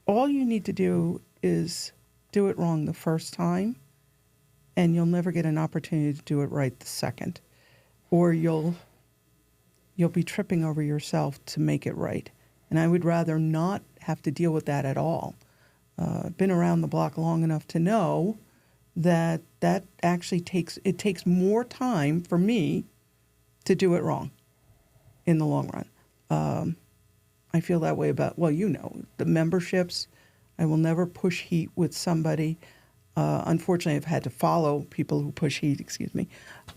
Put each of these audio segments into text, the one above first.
all you need to do is do it wrong the first time, and you'll never get an opportunity to do it right the second. Or you'll be tripping over yourself to make it right. And I would rather not have to deal with that at all. I've been around the block long enough to know that actually takes more time for me to do it wrong in the long run. I feel that way about, the memberships. I will never push heat with somebody. Unfortunately, I've had to follow people who push heat,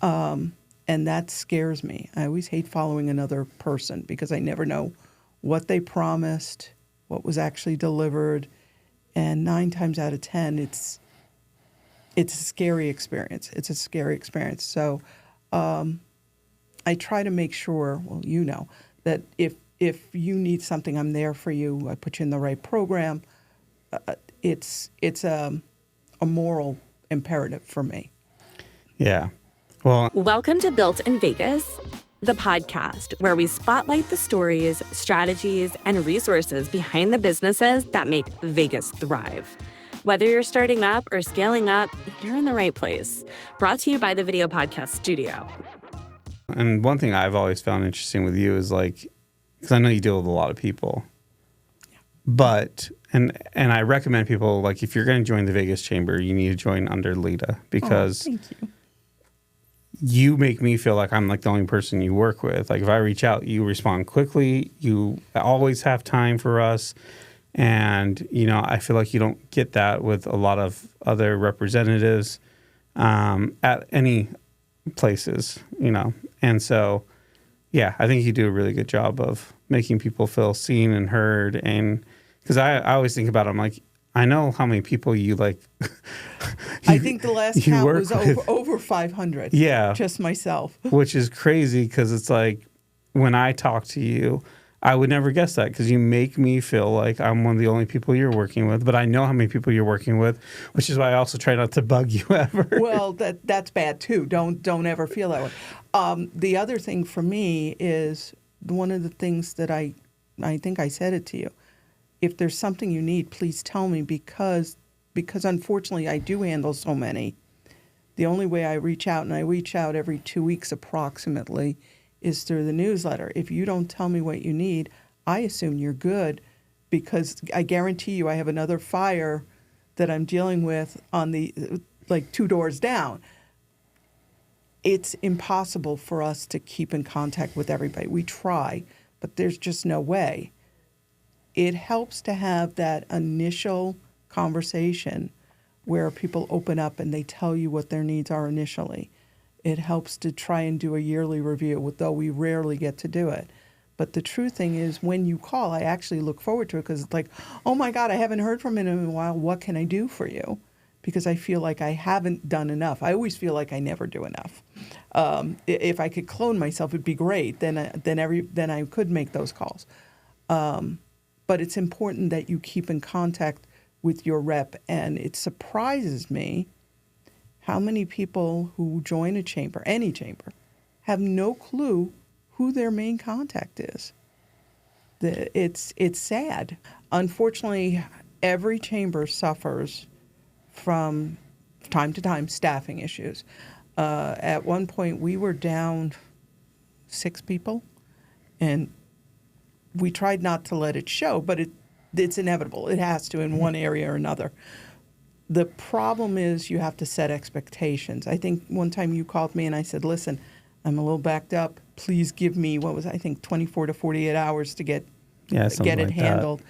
and that scares me. I always hate following another person because I never know what they promised, what was actually delivered, and 9 times out of 10, it's a scary experience. It's a scary experience. So I try to make sure, that if you need something, I'm there for you. I put you in the right program. It's a moral imperative for me. Yeah. Well, welcome to Built in Vegas, the podcast where we spotlight the stories, strategies, and resources behind the businesses that make Vegas thrive. Whether you're starting up or scaling up, you're in the right place. Brought to you by the Video Podcast Studio. And one thing I've always found interesting with you is because I know you deal with a lot of people, but, and I recommend people, if you're going to join the Vegas Chamber, you need to join under Lita, because thank you. You make me feel like I'm the only person you work with. If I reach out, you respond quickly. You always have time for us. And, I feel like you don't get that with a lot of other representatives at any places, And so, I think you do a really good job of making people feel seen and heard. And because I always think about it, I'm I know how many people you I think the last count was over 500. Yeah. Just myself. Which is crazy because it's when I talk to you, I would never guess that because you make me feel like I'm one of the only people you're working with. But I know how many people you're working with, which is why I also try not to bug you ever. Well, that's bad too. Don't ever feel that way. The other thing for me is one of the things that I think I said it to you. If there's something you need, please tell me because unfortunately I do handle so many. The only way I reach out, and I reach out every 2 weeks approximately, is through the newsletter. If you don't tell me what you need, I assume you're good because I guarantee you I have another fire that I'm dealing with on the 2 doors down. It's impossible for us to keep in contact with everybody. We try, but there's just no way. It helps to have that initial conversation where people open up and they tell you what their needs are initially. It helps to try and do a yearly review, though we rarely get to do it. But the true thing is when you call, I actually look forward to it because it's oh my God, I haven't heard from him in a while. What can I do for you? Because I feel like I haven't done enough. I always feel like I never do enough. If I could clone myself, it'd be great. Then I could make those calls. But it's important that you keep in contact with your rep. And it surprises me how many people who join a chamber, any chamber, have no clue who their main contact is. It's sad. Unfortunately, every chamber suffers from time to time staffing issues. At one point, we were down 6 people, and we tried not to let it show, but it's inevitable. It has to in one area or another. The problem is you have to set expectations. I think one time you called me and I said, listen, I'm a little backed up. Please give me, 24 to 48 hours to get it handled.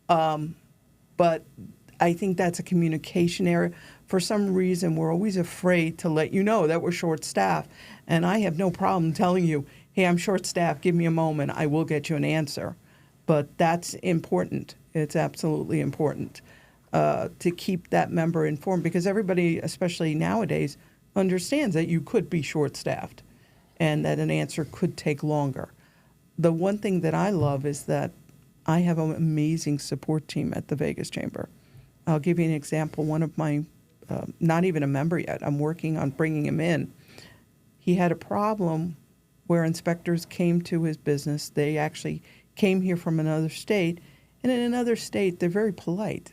But I think that's a communication error. For some reason, we're always afraid to let you know that we're short-staffed. And I have no problem telling you, hey, I'm short-staffed. Give me a moment. I will get you an answer. But that's important. It's absolutely important to keep that member informed because everybody, especially nowadays, understands that you could be short-staffed and that an answer could take longer. The one thing that I love is that I have an amazing support team at the Vegas Chamber. I'll give you an example. One of my, not even a member yet, I'm working on bringing him in. He had a problem where inspectors came to his business. They actually came here from another state, And in another state, they're very polite.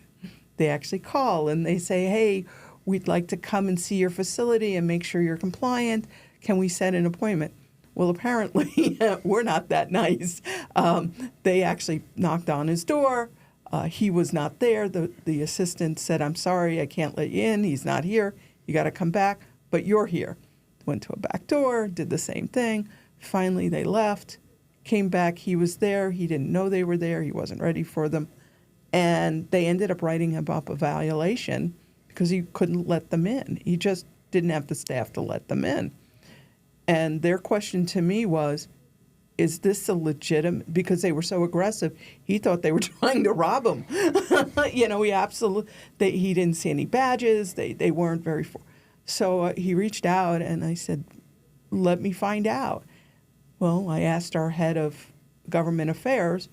They actually call and they say, hey, we'd like to come and see your facility and make sure you're compliant. Can we set an appointment? Well, apparently, we're not that nice. They actually knocked on his door. He was not there. The assistant said, I'm sorry, I can't let you in. He's not here. You got to come back, but you're here. Went to a back door, did the same thing. Finally, they left, came back. He was there. He didn't know they were there. He wasn't ready for them. And they ended up writing him up a violation because he couldn't let them in. He just didn't have the staff to let them in. And their question to me was, is this a legitimate, because they were so aggressive, he thought they were trying to rob him. He didn't see any badges. They weren't very, so he reached out and I said, let me find out. Well, I asked our head of government affairs.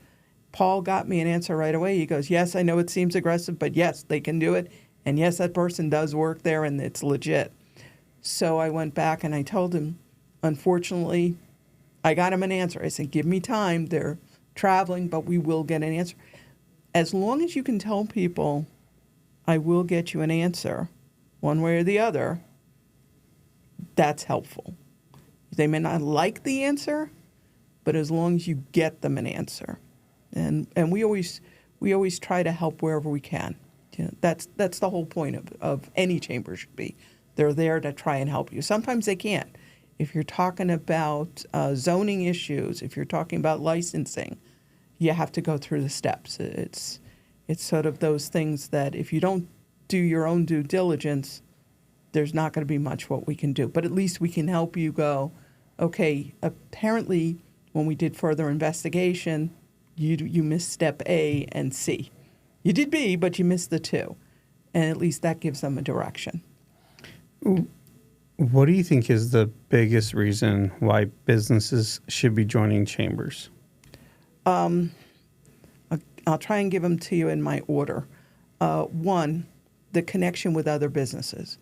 Paul got me an answer right away. He goes, yes, I know it seems aggressive, but yes, they can do it. And yes, that person does work there and it's legit. So I went back and I told him, unfortunately, I got him an answer. I said, give me time. They're traveling, but we will get an answer. As long as you can tell people, I will get you an answer, one way or the other, that's helpful. They may not like the answer, but as long as you get them an answer. And we always try to help wherever we can. That's the whole point of any chamber should be. They're there to try and help you. Sometimes they can't. If you're talking about zoning issues, if you're talking about licensing, you have to go through the steps. It's sort of those things that if you don't do your own due diligence, there's not going to be much what we can do. But at least we can help you go, okay, apparently when we did further investigation, you missed step A and C. You did B, but you missed the 2. And at least that gives them a direction. What do you think is the biggest reason why businesses should be joining chambers? I'll try and give them to you in my order. One, the connection with other businesses.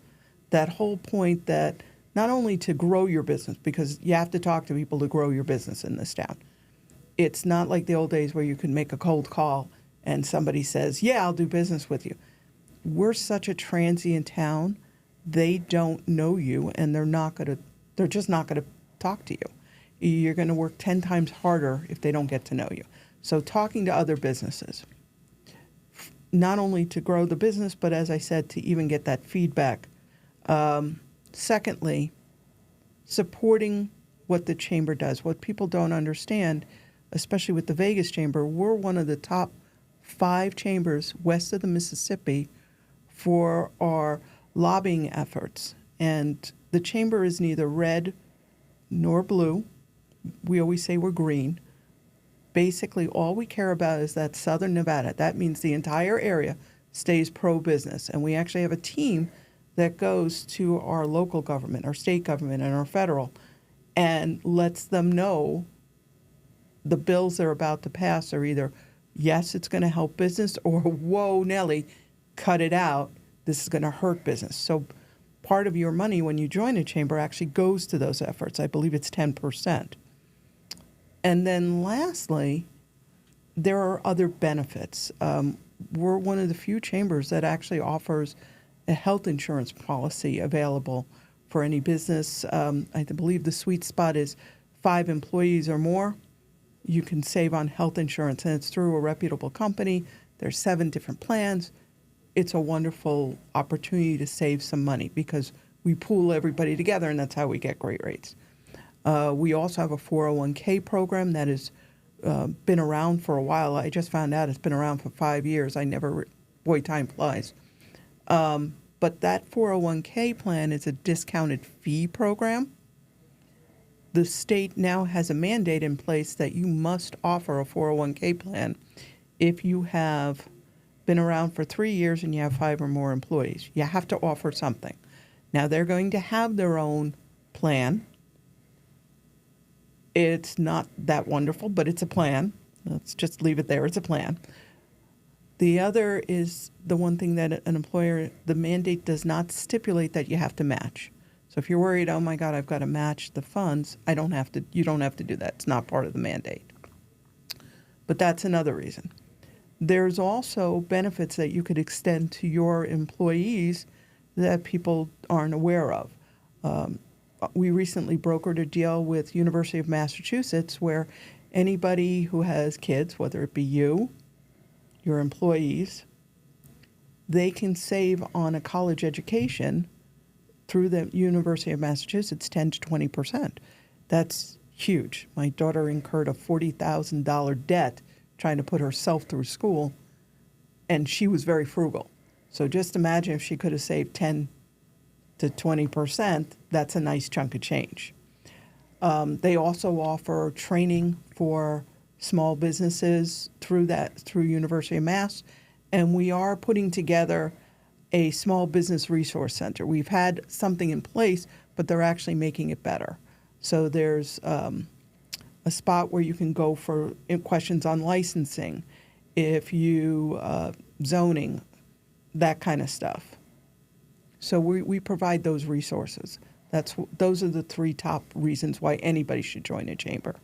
That whole point that not only to grow your business, because you have to talk to people to grow your business in this town. It's not like the old days where you could make a cold call and somebody says, yeah, I'll do business with you. We're such a transient town. They don't know you, and they're just not going to talk to you. You're going to work 10 times harder if they don't get to know you. So talking to other businesses, not only to grow the business, but as I said, to even get that feedback. Secondly, supporting what the chamber does. What people don't understand, especially with the Vegas Chamber, we're one of the top 5 chambers west of the Mississippi for our lobbying efforts. And the chamber is neither red nor blue. We always say we're green. Basically, all we care about is that Southern Nevada. That means the entire area stays pro-business. And we actually have a team that goes to our local government, our state government, and our federal, and lets them know the bills they're about to pass are either, yes, it's going to help business, or, whoa, Nellie, cut it out. This is going to hurt business. So part of your money when you join a chamber actually goes to those efforts. I believe it's 10%. And then lastly, there are other benefits. We're one of the few chambers that actually offers a health insurance policy available for any business. I believe the sweet spot is 5 employees or more. You can save on health insurance, and it's through a reputable company. There's 7 different plans. It's a wonderful opportunity to save some money because we pool everybody together, and that's how we get great rates. We also have a 401k program that has been around for a while. I just found out it's been around for 5 years. Boy, time flies. But that 401k plan is a discounted fee program. The state now has a mandate in place that you must offer a 401k plan if you have been around for 3 years and you have 5 or more employees. You have to offer something. Now, they're going to have their own plan. It's not that wonderful, but it's a plan. Let's just leave it there. It's a plan. The other is the one thing that an employer, the mandate does not stipulate that you have to match. So if you're worried, oh my God, I've got to match the funds, you don't have to do that. It's not part of the mandate. But that's another reason. there's also benefits that you could extend to your employees that people aren't aware of. We recently brokered a deal with University of Massachusetts where anybody who has kids, whether it be you, your employees, they can save on a college education through the University of Massachusetts 10 to 20%. That's huge. My daughter incurred a $40,000 debt trying to put herself through school, and she was very frugal. So just imagine if she could have saved 10 to 20%, that's a nice chunk of change. They also offer training for small businesses through University of Mass, and we are putting together a small business resource center. We've had something in place, but they're actually making it better. So there's a spot where you can go for questions on licensing, if you zoning, that kind of stuff. So we provide those resources. Those are the 3 top reasons why anybody should join a chamber.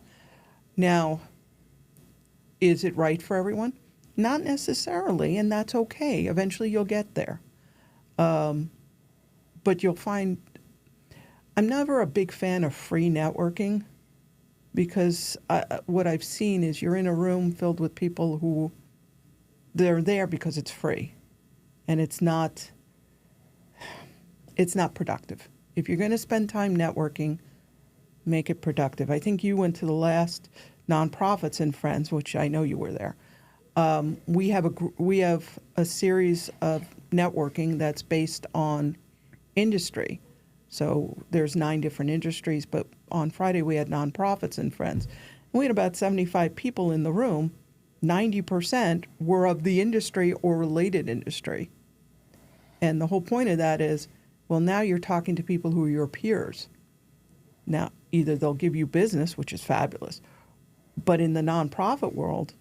Now, is it right for everyone? Not necessarily, and that's okay. Eventually you'll get there. But you'll find, I'm never a big fan of free networking because what I've seen is you're in a room filled with people who, they're there because it's free. And it's not productive. If you're going to spend time networking, make it productive. I think you went to the last Nonprofits and Friends, which I know you were there. We have a series of networking that's based on industry. So there's 9 different industries, but on Friday we had Nonprofits and Friends. And we had about 75 people in the room. 90% were of the industry or related industry. And the whole point of that is, well, now you're talking to people who are your peers. Now, either they'll give you business, which is fabulous, but in the nonprofit world,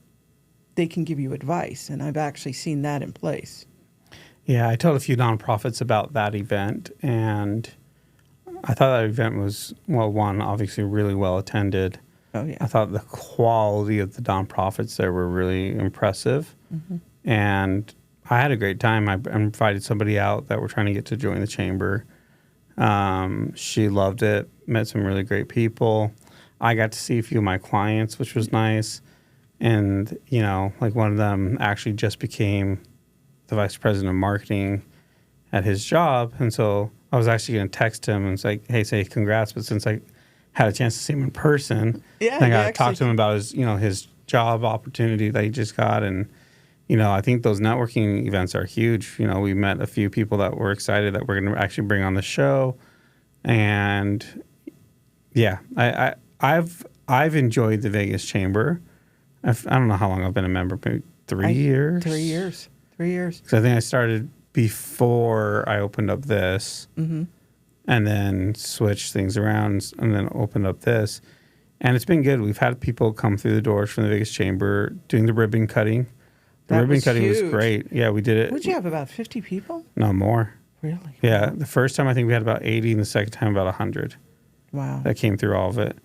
they can give you advice, and I've actually seen that in place. Yeah, I told a few nonprofits about that event, and I thought that event was, well, one, obviously really well attended. Oh, yeah. I thought the quality of the nonprofits there were really impressive, and I had a great time. I invited somebody out that were trying to get to join the chamber. She loved it, met some really great people. I got to see a few of my clients, which was nice. And, you know, like one of them actually just became the vice president of marketing at his job. And so I was actually going to text him and say, hey, say congrats. But since I had a chance to see him in person, I got to talk to him about his job opportunity that he just got. And, you know, I think those networking events are huge. You know, we met a few people that were excited that we're going to actually bring on the show. And yeah, I've enjoyed the Vegas Chamber. I don't know how long I've been a member, maybe 3 years? 3 years. 3 years. Because I think I started before I opened up this and then switched things around and then opened up this. And it's been good. We've had people come through the doors from the Vegas Chamber doing the ribbon cutting. The ribbon cutting was great. Yeah, we did it. Would you have about 50 people? No, more. Really? Yeah. The first time I think we had about 80 and the second time about 100. Wow. That came through all of it.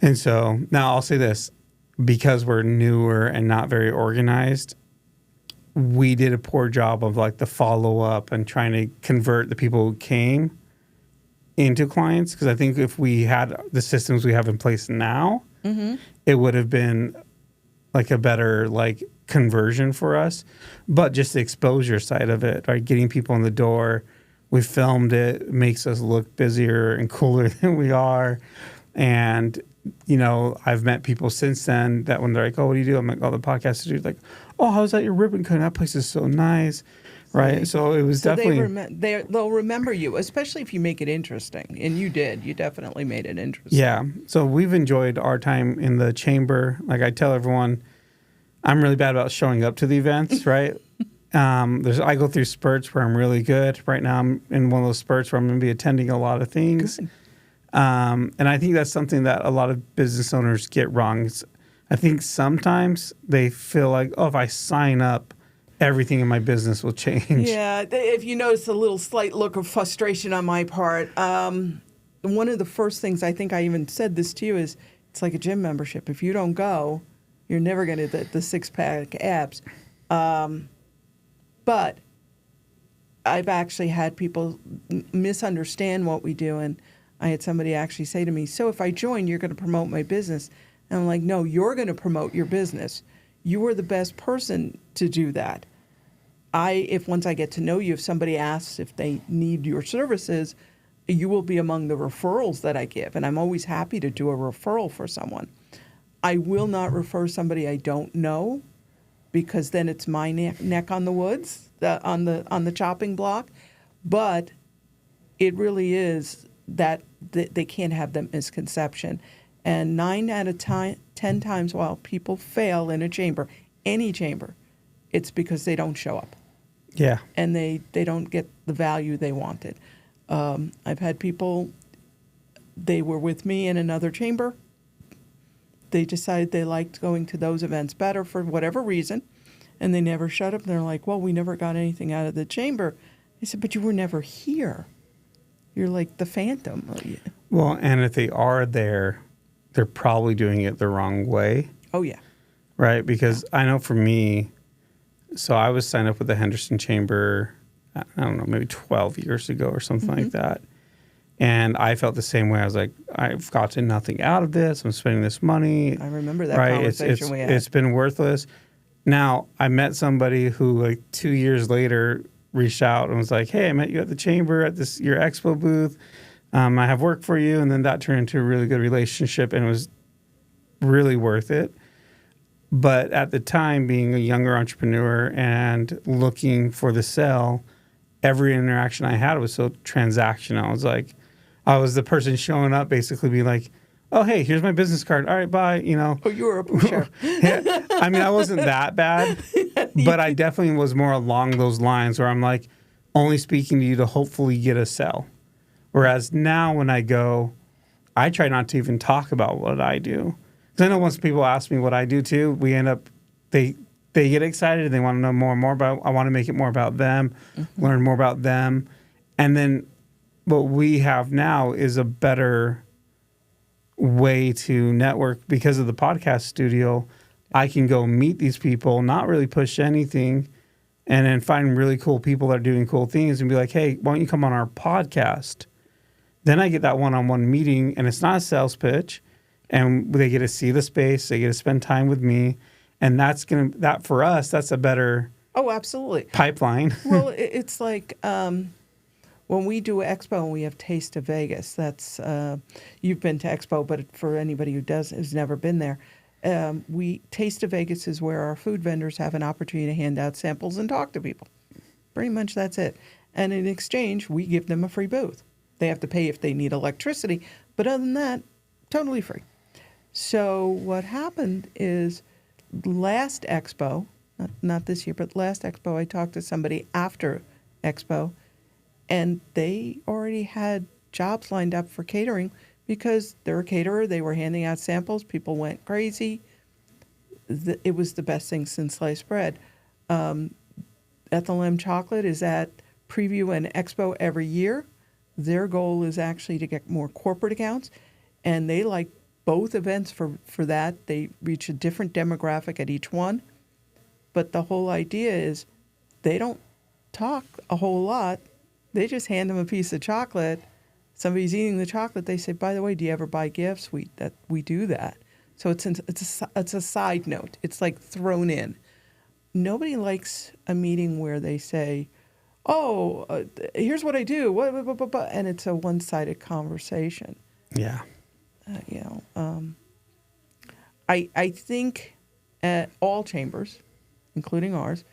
And so now I'll say this. Because we're newer and not very organized, we did a poor job of like the follow-up and trying to convert the people who came into clients. Because I think if we had the systems we have in place now, it would have been like a better like conversion for us. But just the exposure side of it, right? Getting people in the door. We filmed it. Makes us look busier and cooler than we are. And you know, I've met people since then that when they're like, oh, what do you do? I'm like, oh, the podcast dude. Like, oh, how's that your ribbon cutting? That place is so nice, right? So it was definitely... They'll remember you, especially if you make it interesting. And you did. You definitely made it interesting. Yeah. So we've enjoyed our time in the chamber. Like I tell everyone, I'm really bad about showing up to the events, right? I go through spurts where I'm really good. Right now I'm in one of those spurts where I'm going to be attending a lot of things. Good. And I think that's something that a lot of business owners get wrong. I think sometimes they feel like, oh, if I sign up, everything in my business will change. Yeah, if you notice a little slight look of frustration on my part, one of the first things I think I even said this to you is it's like a gym membership. If you don't go, You're never going to the six-pack abs. But I've actually had people misunderstand what we do, and I had somebody actually say to me, so if I join, you're going to promote my business. And I'm like, no, you're going to promote your business. You are the best person to do that. If once I get to know you, if somebody asks if they need your services, you will be among the referrals that I give. And I'm always happy to do a referral for someone. I will not refer somebody I don't know, because then it's my neck on the woods, on the chopping block. But it really is that they can't have that misconception. And 9 out of 10 times while people fail in a chamber, any chamber, it's because they don't show up. Yeah. And they don't get the value they wanted. I've had people, they were with me in another chamber. They decided they liked going to those events better for whatever reason, and they never showed up. And they're like, well, we never got anything out of the chamber. I said, but you were never here. You're like the phantom. Well, and if they are there, they're probably doing it the wrong way. Oh, yeah. Right? Because I know for me, so I was signed up with the Henderson Chamber, I don't know, maybe 12 years ago or something like that. And I felt the same way. I was like, I've gotten nothing out of this. I'm spending this money. I remember that conversation we had. It's been worthless. Now, I met somebody who, like, 2 years later reached out and was like, hey, I met you at the chamber at your expo booth. I have work for you. And then that turned into a really good relationship, and it was really worth it. But at the time, being a younger entrepreneur and looking for the sell, every interaction I had was so transactional. I was like, I was the person showing up, basically being like, oh, hey, here's my business card. All right, bye. You know. Oh, you were a pusher. Yeah. I mean, I wasn't that bad, but I definitely was more along those lines where I'm like only speaking to you to hopefully get a sell. Whereas now when I go, I try not to even talk about what I do. Because I know once people ask me what I do too, we end up, they get excited and they want to know more and more about, I want to make it more about them, learn more about them. And then what we have now is a better way to network because of the podcast studio. I can go meet these people, not really push anything, and then find really cool people that are doing cool things and be like, hey, why don't you come on our podcast? Then I get that one-on-one meeting, and it's not a sales pitch, and they get to see the space, they get to spend time with me, and that for us, that's a better absolutely pipeline. Well, it's like when we do Expo and we have Taste of Vegas. That's you've been to Expo, but for anybody who's never been there, Taste of Vegas is where our food vendors have an opportunity to hand out samples and talk to people. Pretty much that's it. And in exchange, we give them a free booth. They have to pay if they need electricity, but other than that, totally free. So what happened is last Expo, not this year, but last Expo, I talked to somebody after Expo, and they already had jobs lined up for catering because they're a caterer. They were handing out samples. People went crazy. It was the best thing since sliced bread. Ethel M Chocolate is at Preview and Expo every year. Their goal is actually to get more corporate accounts, and they like both events for that. They reach a different demographic at each one, but the whole idea is they don't talk a whole lot. They just hand them a piece of chocolate. Somebody's eating the chocolate. They say, by the way, do you ever buy gifts? We do that. So it's a side note. It's like thrown in. Nobody likes a meeting where they say, oh, here's what I do, and it's a one-sided conversation. Yeah. I think all chambers, including ours,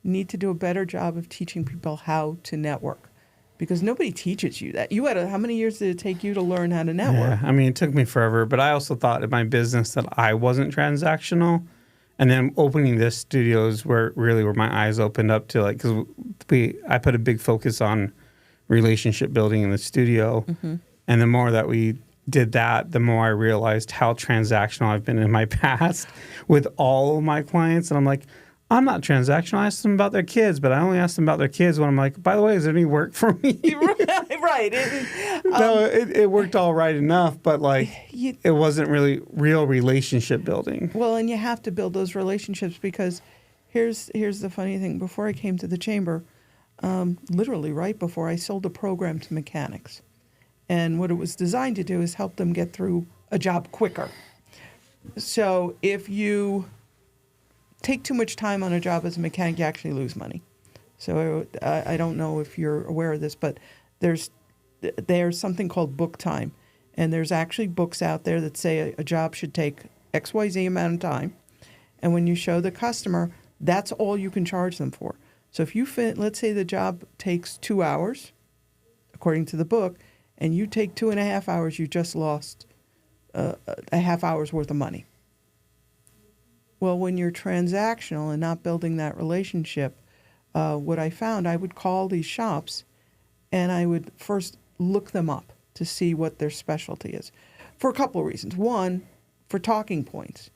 need to do a better job of teaching people how to network, because nobody teaches you that. How many years did it take you to learn how to network? Yeah, I mean, it took me forever, but I also thought in my business that I wasn't transactional. And then opening this studio is where my eyes opened up to, like, because I put a big focus on relationship building in the studio. Mm-hmm. And the more that we did that, the more I realized how transactional I've been in my past with all of my clients. And I'm like, I'm not transactional. I asked them about their kids, but I only asked them about their kids when I'm like, by the way, is there any work for me? Right, Right. No, it worked all right enough, but it wasn't really real relationship building. Well, and you have to build those relationships because here's the funny thing. Before I came to the chamber, literally right before, I sold a program to mechanics. And what it was designed to do is help them get through a job quicker. So if you take too much time on a job as a mechanic, you actually lose money. So I don't know if you're aware of this, but there's something called book time. And there's actually books out there that say a job should take XYZ amount of time. And when you show the customer, that's all you can charge them for. So if you let's say the job takes 2 hours, according to the book, and you take 2.5 hours, you just lost a half hour's worth of money. Well, when you're transactional and not building that relationship, what I found, I would call these shops and I would first look them up to see what their specialty is for a couple of reasons. One, for talking points.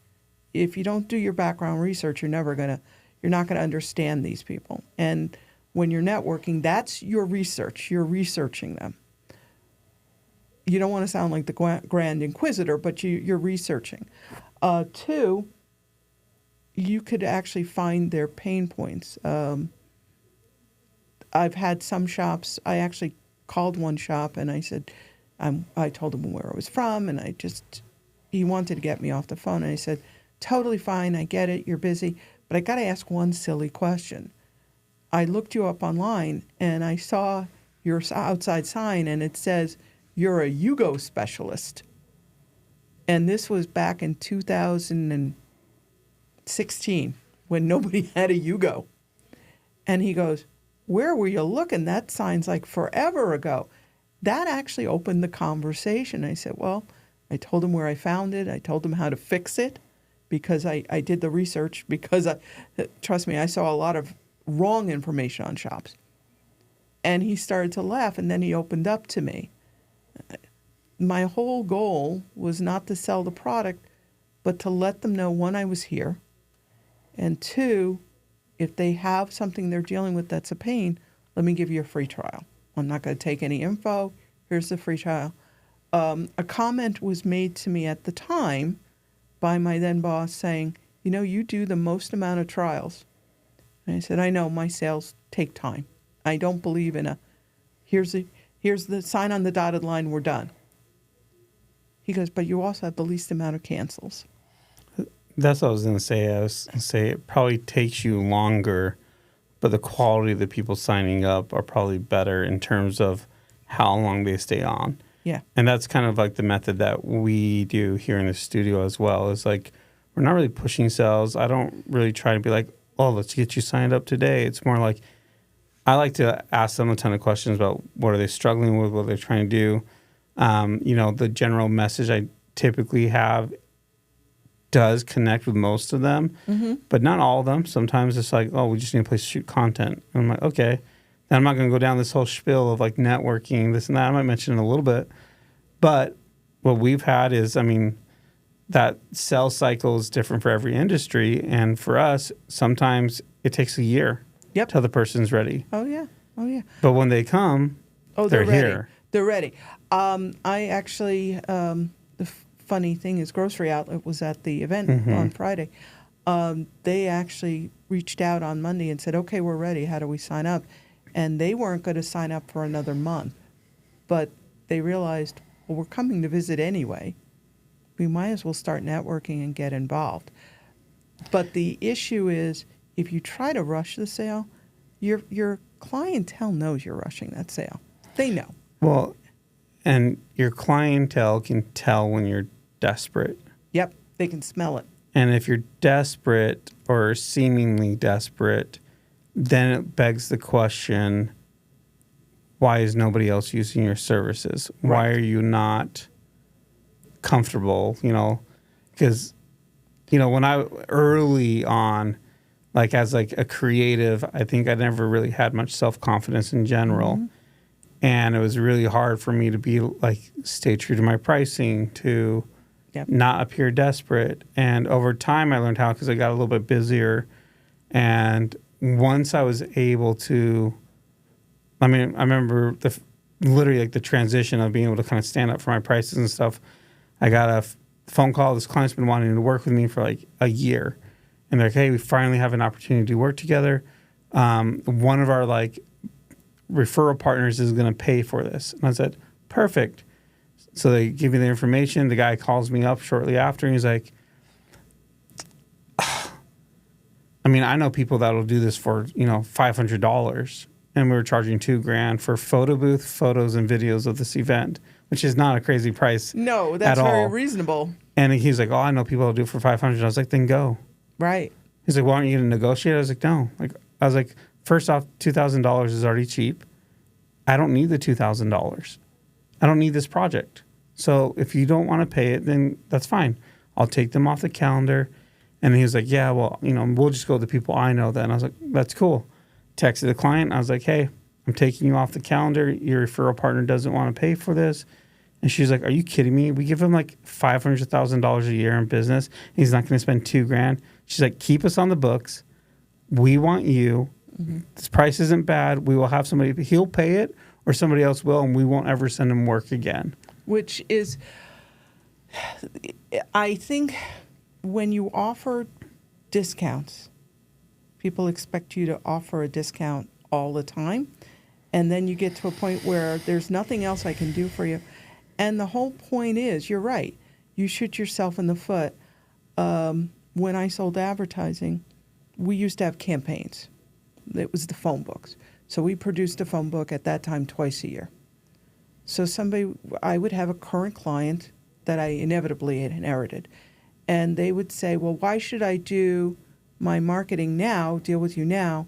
If you don't do your background research, you're not going to understand these people. And when you're networking, that's your research. You're researching them. You don't want to sound like the Grand Inquisitor, but you're researching. Two, you could actually find their pain points. I've had some shops, I actually called one shop and I said, I told him where I was from, and he wanted to get me off the phone. And I said, totally fine, I get it, you're busy, but I got to ask one silly question. I looked you up online and I saw your outside sign and it says, you're a Yugo specialist. And this was back in 2016 when nobody had a Yugo. And he goes, where were you looking? That sign's like forever ago. That actually opened the conversation. I said, well, I told him where I found it. I told him how to fix it because I did the research because, trust me, I saw a lot of wrong information on shops. And he started to laugh and then he opened up to me. My whole goal was not to sell the product, but to let them know, one, I was here, and two, if they have something they're dealing with that's a pain, let me give you a free trial. I'm not going to take any info. Here's the free trial. A comment was made to me at the time by my then boss saying, you do the most amount of trials. And I said, I know, my sales take time. I don't believe in here's the sign on the dotted line, we're done. He goes, but you also have the least amount of cancels. That's what I was going to say. I was going to say it probably takes you longer, but the quality of the people signing up are probably better in terms of how long they stay on. Yeah. And that's kind of like the method that we do here in the studio as well. Is like, we're not really pushing sales. I don't really try to be like, oh, let's get you signed up today. It's more like, I like to ask them a ton of questions about what are they struggling with, what they're trying to do. The general message I typically have does connect with most of them, but not all of them. Sometimes it's like, oh, we just need a place to shoot content. And I'm like, okay. Then I'm not going to go down this whole spiel of like networking, this and that. I might mention it a little bit. But what we've had is, that sales cycle is different for every industry. And for us, sometimes it takes a year till the person's ready. Oh, yeah. But when they come, they're ready. here. They're ready. I actually, the funny thing is Grocery Outlet was at the event on Friday. They actually reached out on Monday and said, okay, we're ready. How do we sign up? And they weren't going to sign up for another month. But they realized, well, we're coming to visit anyway. We might as well start networking and get involved. But the issue is, if you try to rush the sale, your clientele knows you're rushing that sale. They know. Well, and your clientele can tell when you're desperate. Yep, they can smell it. And if you're desperate or seemingly desperate, then it begs the question, why is nobody else using your services? Right. Why are you not comfortable? Because, when I early on, like as like a creative, I think I never really had much self-confidence in general. And it was really hard for me to be like, stay true to my pricing, to not appear desperate. And over time, I learned how, because I got a little bit busier. And once I was able to, I remember the literally like the transition of being able to kind of stand up for my prices and stuff. I got a phone call. This client's been wanting to work with me for like a year. And they're like, hey, we finally have an opportunity to work together. One of our like referral partners is going to pay for this. And I said, perfect. So they give me the information. The guy calls me up shortly after and he's like, I mean, I know people that'll do this for, $500, and we were charging $2,000 for photo booth, photos, and videos of this event, which is not a crazy price. No, that's very reasonable. And he's like, oh, I know people that'll do it for $500. I was like, then go. Right. He's like, well, aren't you going to negotiate? I was like, no. I was like, first off, $2,000 is already cheap. I don't need the $2,000. I don't need this project. So if you don't want to pay it, then that's fine. I'll take them off the calendar. And he was like, yeah, well, we'll just go to the people I know then. I was like, that's cool. Texted the client. I was like, hey, I'm taking you off the calendar. Your referral partner doesn't want to pay for this. And she's like, are you kidding me? We give him like $500,000 a year in business. He's not going to spend $2,000. She's like, keep us on the books. We want you. Mm-hmm. This price isn't bad. We will have somebody, he'll pay it or somebody else will, and we won't ever send him work again. Which is, I think when you offer discounts, people expect you to offer a discount all the time. And then you get to a point where there's nothing else I can do for you. And the whole point is, you're right. You shoot yourself in the foot. When I sold advertising, we used to have campaigns. It was the phone books. So we produced a phone book at that time twice a year. So I would have a current client that I inevitably had inherited. And they would say, well, why should I do my marketing now, deal with you now?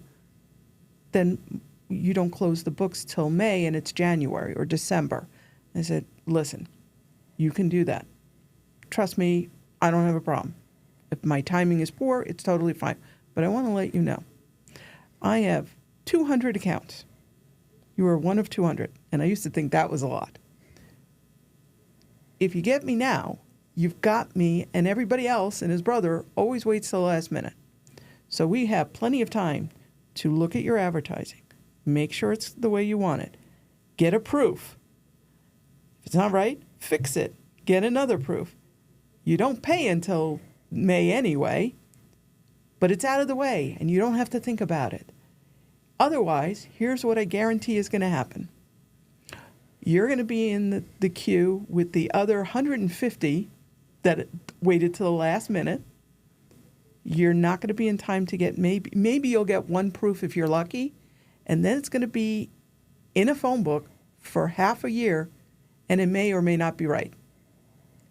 Then you don't close the books till May and it's January or December. I said, listen, you can do that. Trust me, I don't have a problem. If my timing is poor, it's totally fine. But I want to let you know, I have 200 accounts. You are one of 200. And I used to think that was a lot. If you get me now, you've got me, and everybody else and his brother always waits till the last minute. So we have plenty of time to look at your advertising, make sure it's the way you want it, get a proof. If it's not right, fix it, get another proof. You don't pay until May anyway, but it's out of the way, and you don't have to think about it. Otherwise, here's what I guarantee is going to happen. You're going to be in the queue with the other 150 that waited till the last minute. You're not going to be in time to get maybe you'll get one proof if you're lucky, and then it's going to be in a phone book for half a year, and it may or may not be right.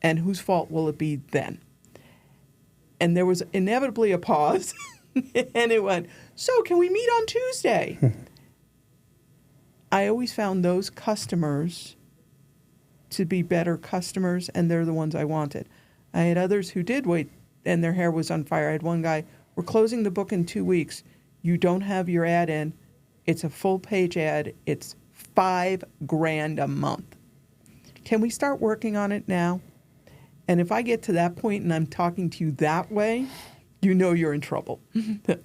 And whose fault will it be then? And there was inevitably a pause, and it went, so can we meet on Tuesday? I always found those customers to be better customers, and they're the ones I wanted. I had others who did wait, and their hair was on fire. I had one guy, we're closing the book in 2 weeks. You don't have your ad in. It's a full-page ad. It's $5,000 a month. Can we start working on it now? And if I get to that point and I'm talking to you that way, you know you're in trouble.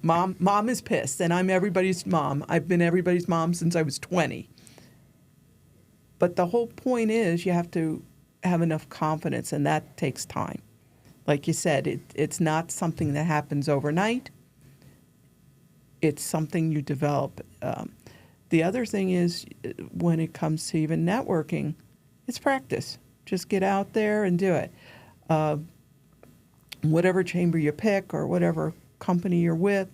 Mom is pissed, and I'm everybody's mom. I've been everybody's mom since I was 20. But the whole point is you have to have enough confidence, and that takes time. Like you said, it's not something that happens overnight. It's something you develop. The other thing is when it comes to even networking, it's practice. Just get out there and do it. Whatever chamber you pick or whatever company you're with,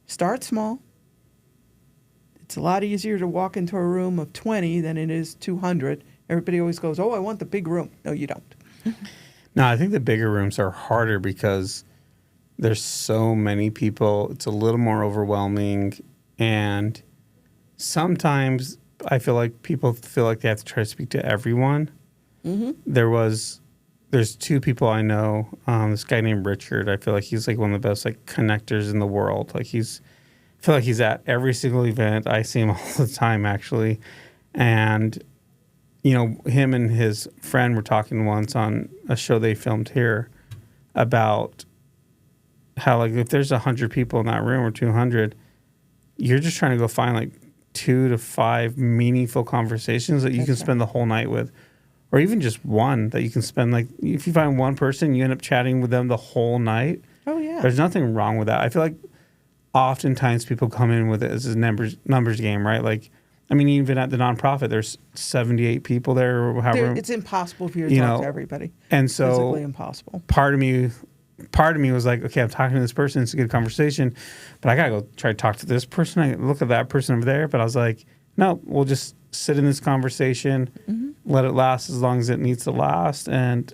start small. It's a lot easier to walk into a room of 20 than it is 200. Everybody always goes, oh, I want the big room. No, you don't. No, I think the bigger rooms are harder because there's so many people. It's a little more overwhelming. And sometimes I feel like people feel like they have to try to speak to everyone. Mm-hmm. There's two people I know. This guy named Richard. I feel like he's like one of the best like connectors in the world. I feel like he's at every single event. I see him all the time, actually. And, him and his friend were talking once on a show they filmed here about how, like, if there's 100 people in that room or 200, you're just trying to go find, like, 2 to 5 meaningful conversations that you can spend the whole night with, or even just one that you can spend. Like if you find one person, you end up chatting with them the whole night. Oh yeah. There's nothing wrong with that. I feel like oftentimes people come in with it as a numbers game, right? Like, I mean, even at the nonprofit, there's 78 people there, or however. It's impossible for you to talk to everybody. And so, physically impossible. Part of me was like, okay, I'm talking to this person. It's a good conversation, but I gotta go try to talk to this person. I look at that person over there, but I was like, no, we'll just sit in this conversation, let it last as long as it needs to last, and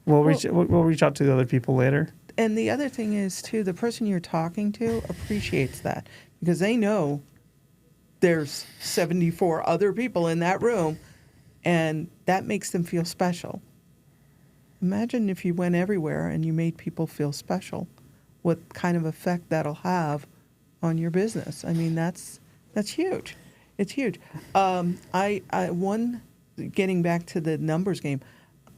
we'll reach out to the other people later. And the other thing is, too, the person you're talking to appreciates that because they know there's 74 other people in that room, and that makes them feel special. Imagine if you went everywhere and you made people feel special, what kind of effect that'll have on your business. I mean, that's huge. It's huge. Getting back to the numbers game,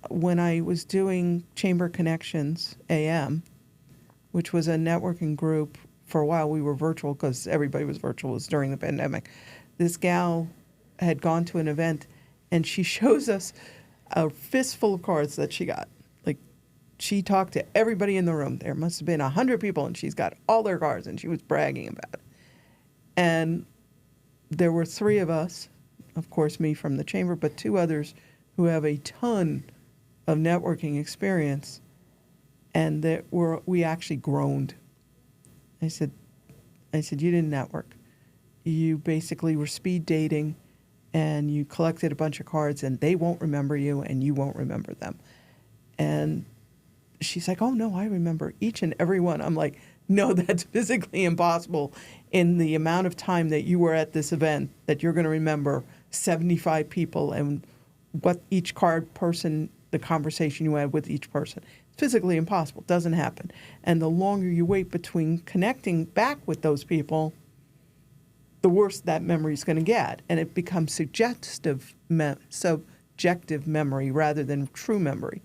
when I was doing Chamber Connections AM, which was a networking group, for a while we were virtual because everybody was virtual. It was during the pandemic. This gal had gone to an event, and she shows us a fistful of cards that she got. Like, she talked to everybody in the room. There must have been 100 people, and she's got all their cards, and she was bragging about it. And there were 3 of us, of course, me from the chamber, but 2 others who have a ton of networking experience, and we actually groaned. I said, you didn't network. You basically were speed dating, and you collected a bunch of cards, and they won't remember you, and you won't remember them. And she's like, oh, no, I remember each and every one. I'm like, no, that's physically impossible in the amount of time that you were at this event that you're going to remember 75 people and what each card person, the conversation you had with each person. It's physically impossible. It doesn't happen. And the longer you wait between connecting back with those people, the worse that memory is going to get. And it becomes subjective memory rather than true memory.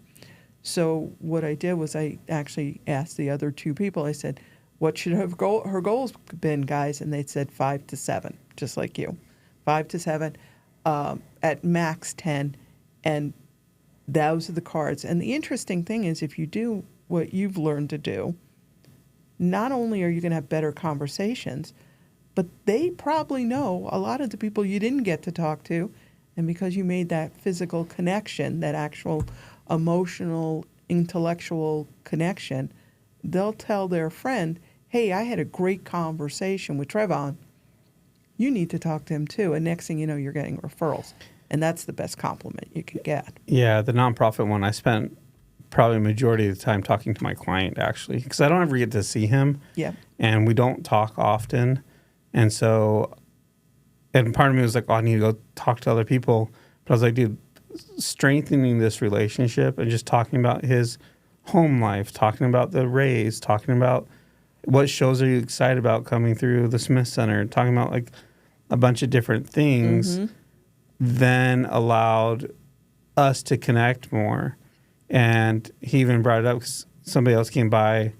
So what I did was I actually asked the other 2 people, I said, what should her goals been, guys? And they said 5 to 7, just like you. 5 to 7, at max 10. And those are the cards. And the interesting thing is, if you do what you've learned to do, not only are you going to have better conversations, but they probably know a lot of the people you didn't get to talk to. And because you made that physical connection, that actual emotional, intellectual connection, they'll tell their friend, hey, I had a great conversation with Trevon. You need to talk to him too. And next thing you know, you're getting referrals. And that's the best compliment you can get. Yeah, the nonprofit one, I spent probably a majority of the time talking to my client, actually, because I don't ever get to see him. Yeah. And we don't talk often. And so, and part of me was like, oh, I need to go talk to other people. But I was like, dude, strengthening this relationship and just talking about his home life, talking about the Rays, talking about what shows are you excited about coming through the Smith Center, talking about like a bunch of different things, then allowed us to connect more. And he even brought it up because somebody else came by,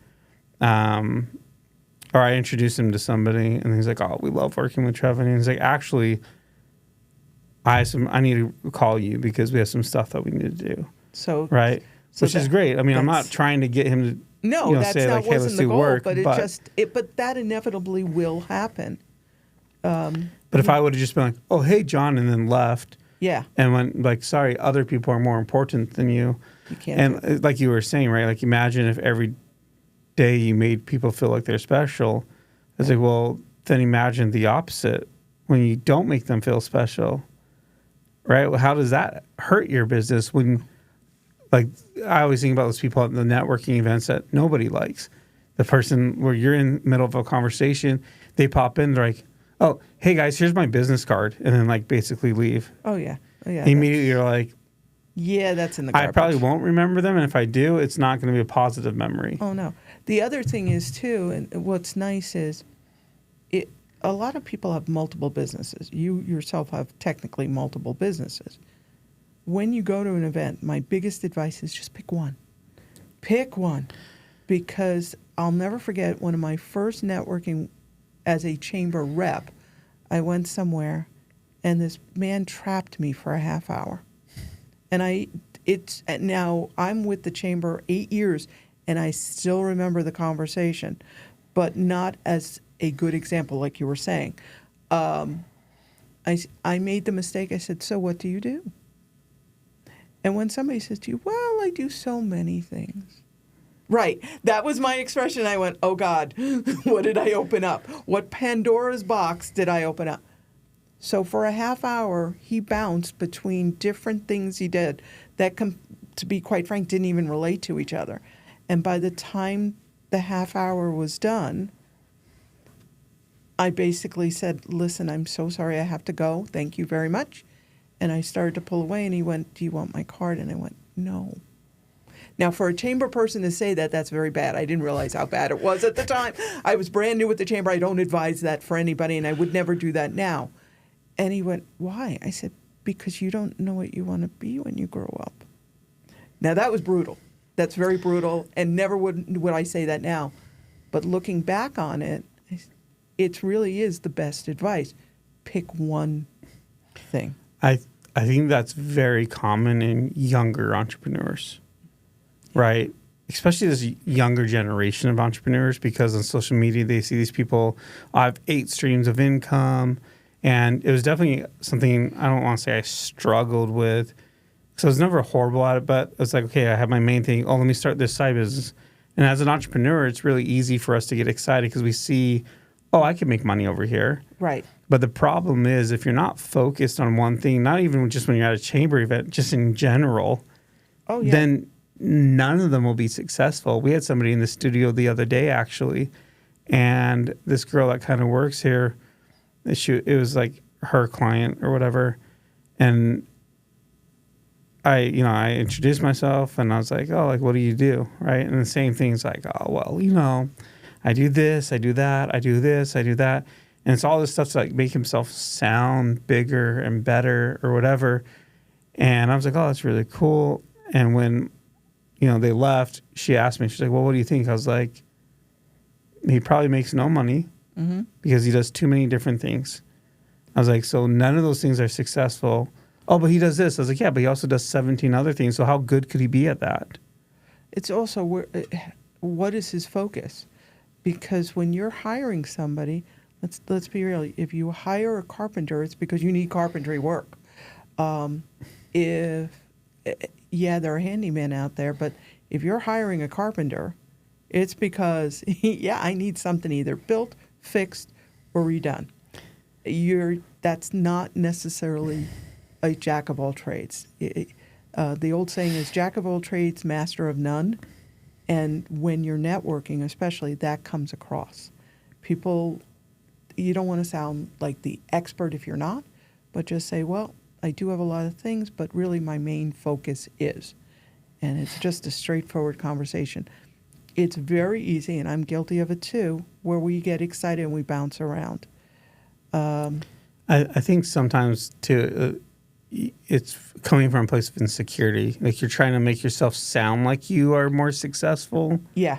or I introduced him to somebody, and he's like, oh, we love working with Trevon. And he's like, actually, I need to call you because we have some stuff that we need to do. So right? Which is great. I mean, I'm not trying to get him to that's say not like, hey, let's do goal, work. But but that inevitably will happen. But if I would have just been like, oh, hey, John, and then left. Yeah. And went like, sorry, other people are more important than you. You can't. And like you were saying, right? Like imagine if every day you made people feel like they're special. It's like, well, then imagine the opposite when you don't make them feel special. Right? Well, how does that hurt your business when, like, I always think about those people at the networking events that nobody likes. The person where you're in the middle of a conversation, they pop in, they're like, oh, hey guys, here's my business card, and then like basically leave. Oh yeah. Immediately you're like, yeah, that's in the garbage. I probably won't remember them, and if I do, it's not going to be a positive memory. Oh no. The other thing is too, and what's nice is, a lot of people have multiple businesses. You yourself have technically multiple businesses. When you go to an event, my biggest advice is just pick one. Pick one. Because I'll never forget one of my first networking as a chamber rep. I went somewhere, and this man trapped me for a half hour. And now I'm with the chamber 8 years, and I still remember the conversation, but not as a good example, like you were saying. I made the mistake. I said, "So what do you do?" And when somebody says to you, "Well, I do so many things." Right. That was my expression. I went, "Oh, God, what did I open up? What Pandora's box did I open up?" So for a half hour, he bounced between different things he did that, to be quite frank, didn't even relate to each other. And by the time the half hour was done, I basically said, "Listen, I'm so sorry I have to go. Thank you very much." And I started to pull away, and he went, "Do you want my card?" And I went, "No." Now, for a chamber person to say that, that's very bad. I didn't realize how bad it was at the time. I was brand new with the chamber. I don't advise that for anybody, and I would never do that now. And he went, "Why?" I said, "Because you don't know what you want to be when you grow up." Now, that was brutal. That's very brutal, and never would I say that now. But looking back on it, it really is the best advice. Pick one thing. I think that's very common in younger entrepreneurs, right? Especially this younger generation of entrepreneurs, because on social media they see these people, I have 8 streams of income. And it was definitely something I don't want to say I struggled with. So I was never horrible at it, but it's like, okay, I have my main thing. Oh, let me start this side business. And as an entrepreneur, it's really easy for us to get excited because we see, oh, I can make money over here. Right. But the problem is if you're not focused on one thing, not even just when you're at a chamber event, just in general, then none of them will be successful. We had somebody in the studio the other day, actually, and this girl that kind of works here, it was like her client or whatever. And I introduced myself and I was like, "Oh, like, what do you do?" Right. And the same thing's like, "Oh, well, I do this, I do that, I do this, I do that." And it's all this stuff to like make himself sound bigger and better or whatever. And I was like, "Oh, that's really cool." And when, they left, she asked me, she's like, "Well, what do you think?" I was like, "He probably makes no money because he does too many different things." I was like, "So none of those things are successful." "Oh, but he does this." I was like, "Yeah, but he also does 17 other things. So how good could he be at that?" It's also what is his focus? Because when you're hiring somebody, let's be real. If you hire a carpenter, it's because you need carpentry work. There are handymen out there, but if you're hiring a carpenter, it's because I need something either built, fixed, or redone. That's not necessarily a jack of all trades. The old saying is jack of all trades, master of none. And when you're networking, especially, that comes across. People, you don't want to sound like the expert if you're not, but just say, "Well, I do have a lot of things, but really my main focus is." And it's just a straightforward conversation. It's very easy, and I'm guilty of it too, where we get excited and we bounce around. I think sometimes too, it's coming from a place of insecurity. Like you're trying to make yourself sound like you are more successful. Yeah.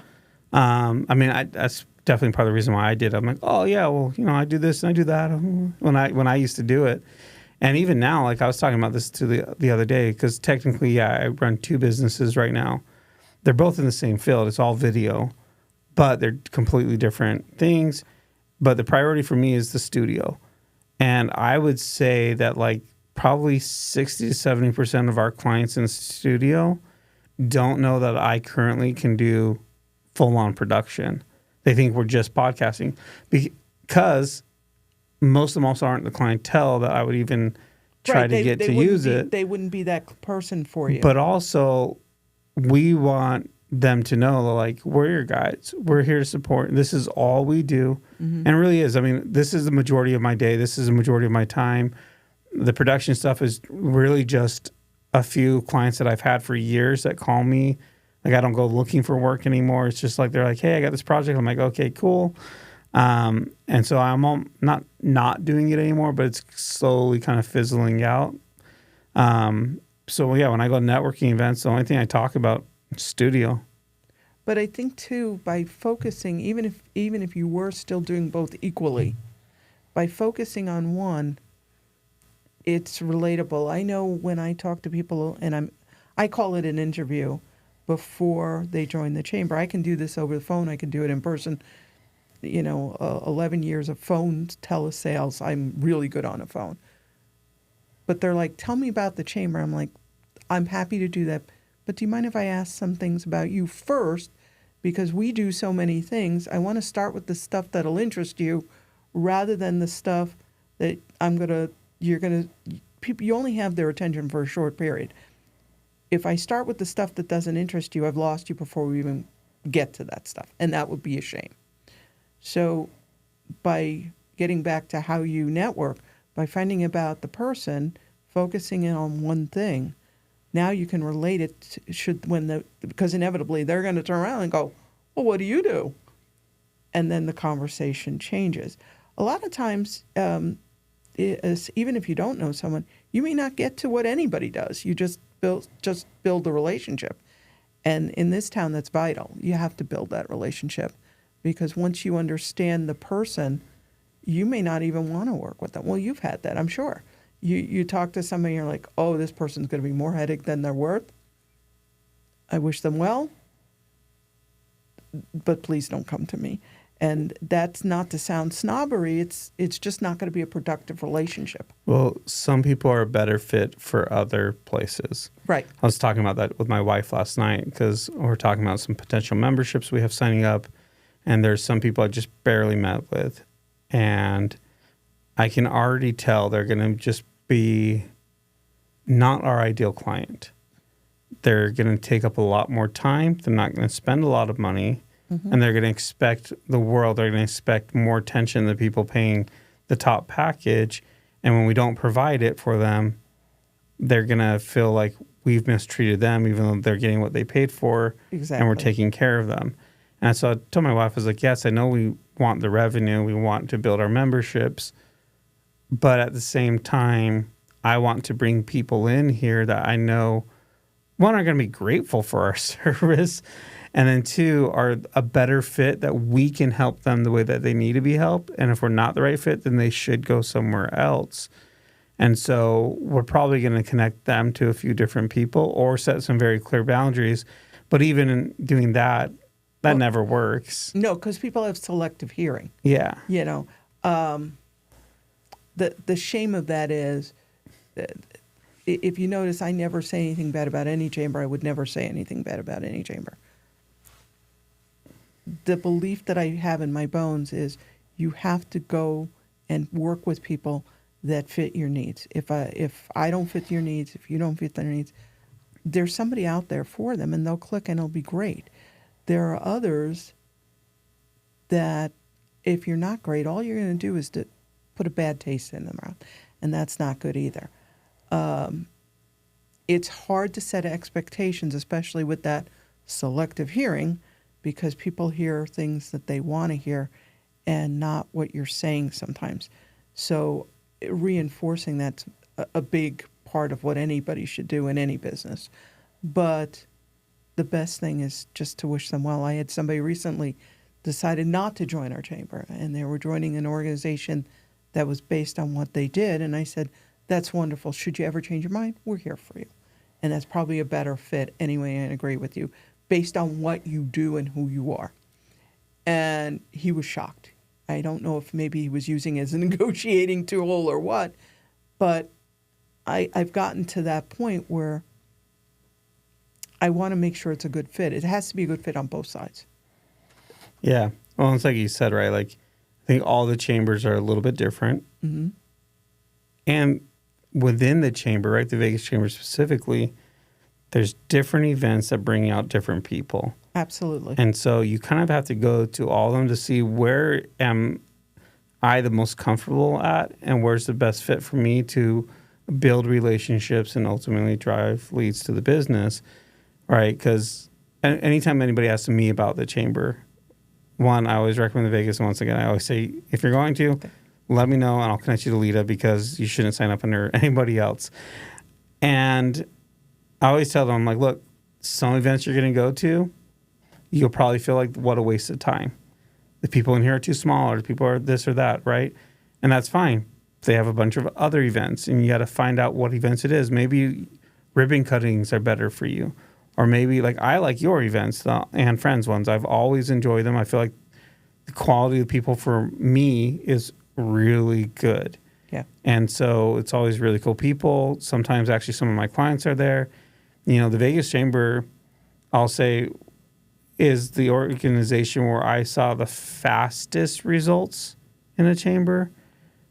That's definitely part of the reason why I did it. I'm like, "Oh yeah, well, I do this and I do that," when I used to do it. And even now, like I was talking about this to the other day, because technically, I run 2 businesses right now. They're both in the same field. It's all video, but they're completely different things. But the priority for me is the studio. And I would say that like probably 60 to 70% of our clients in the studio don't know that I currently can do full-on production. They think we're just podcasting because most of them also aren't the clientele that I would even try to get to use it. They wouldn't be that person for you. But also, we want them to know, like, we're your guides. We're here to support. This is all we do. And it really is. I mean, this is the majority of my day. This is the majority of my time. The production stuff is really just a few clients that I've had for years that call me. Like, I don't go looking for work anymore. It's just like, they're like, "Hey, I got this project." I'm like, "Okay, cool." And so I'm not doing it anymore, but it's slowly kind of fizzling out. So yeah, when I go to networking events, the only thing I talk about is studio. But I think too, by focusing, even if you were still doing both equally, by focusing on one, it's relatable. I know when I talk to people, and I call it an interview before they join the chamber. I can do this over the phone. I can do it in person. 11 years of phone telesales. I'm really good on a phone. But they're like, tell me about the chamber. I'm like, I'm happy to do that. But do you mind if I ask some things about you first? Because we do so many things. I want to start with the stuff that'll interest you rather than the stuff that you only have their attention for a short period. If I start with the stuff that doesn't interest you, I've lost you before we even get to that stuff. And that would be a shame. So by getting back to how you network, by finding about the person, focusing in on one thing, now you can relate it because inevitably they're going to turn around and go, well, what do you do? And then the conversation changes. A lot of times, even if you don't know someone, you may not get to what anybody does. You just build the relationship. And in this town, that's vital. You have to build that relationship, because once you understand the person, you may not even want to work with them. Well, you've had that, I'm sure. You talk to somebody, you're like, oh, this person's going to be more headache than they're worth. I wish them well, but please don't come to me. And that's not to sound snobbery. It's just not going to be a productive relationship. Well, some people are a better fit for other places. Right. I was talking about that with my wife last night, because we're talking about some potential memberships we have signing up, and there's some people I just barely met with. And I can already tell they're going to just be not our ideal client. They're going to take up a lot more time. They're not going to spend a lot of money. Mm-hmm. And they're going to expect the world. They're going to expect more attention than people paying the top package. And when we don't provide it for them, they're going to feel like we've mistreated them, even though they're getting what they paid for. Exactly. And we're taking care of them. And so I told my wife, I was like, yes, I know we want the revenue. We want to build our memberships. But at the same time, I want to bring people in here that I know, one, are going to be grateful for our service, and then two, are a better fit that we can help them the way that they need to be helped. And if we're not the right fit, then they should go somewhere else. And so we're probably going to connect them to a few different people or set some very clear boundaries. But even in doing that, never works. No, because people have selective hearing. Yeah. The shame of that is, if you notice, I never say anything bad about any chamber. I would never say anything bad about any chamber. The belief that I have in my bones is you have to go and work with people that fit your needs. If I don't fit your needs, if you don't fit their needs, there's somebody out there for them, and they'll click and it'll be great. There are others that if you're not great, all you're going to do is to put a bad taste in their mouth, and that's not good either. It's hard to set expectations, especially with that selective hearing, because people hear things that they want to hear and not what you're saying sometimes. So reinforcing that's a big part of what anybody should do in any business. But the best thing is just to wish them well. I had somebody recently decided not to join our chamber, and they were joining an organization that was based on what they did. And I said, that's wonderful. Should you ever change your mind, we're here for you. And that's probably a better fit anyway, and I agree with you, based on what you do and who you are. And he was shocked. I don't know if maybe he was using it as a negotiating tool or what, but I've gotten to that point where I want to make sure it's a good fit. It has to be a good fit on both sides. Yeah. Well, it's like you said, right? Like, I think all the chambers are a little bit different. Mm-hmm. And within the chamber, right, the Vegas Chamber specifically, there's different events that bring out different people. Absolutely. And so you kind of have to go to all of them to see where am I the most comfortable at and where's the best fit for me to build relationships and ultimately drive leads to the business, right? Because anytime anybody asks me about the chamber, one, I always recommend the Vegas. And once again, I always say, if you're going to, let me know and I'll connect you to Lita, because you shouldn't sign up under anybody else. And I always tell them, I'm like, look, some events you're going to go to, you'll probably feel like, what a waste of time. The people in here are too small, or the people are this or that, right? And that's fine. They have a bunch of other events, and you got to find out what events it is. Maybe ribbon cuttings are better for you. Or maybe, like, I like your events, the and Friends ones. I've always enjoyed them. I feel like the quality of the people for me is really good. Yeah. And so it's always really cool people. Sometimes actually some of my clients are there. You know, the Vegas Chamber, I'll say, is the organization where I saw the fastest results in a chamber,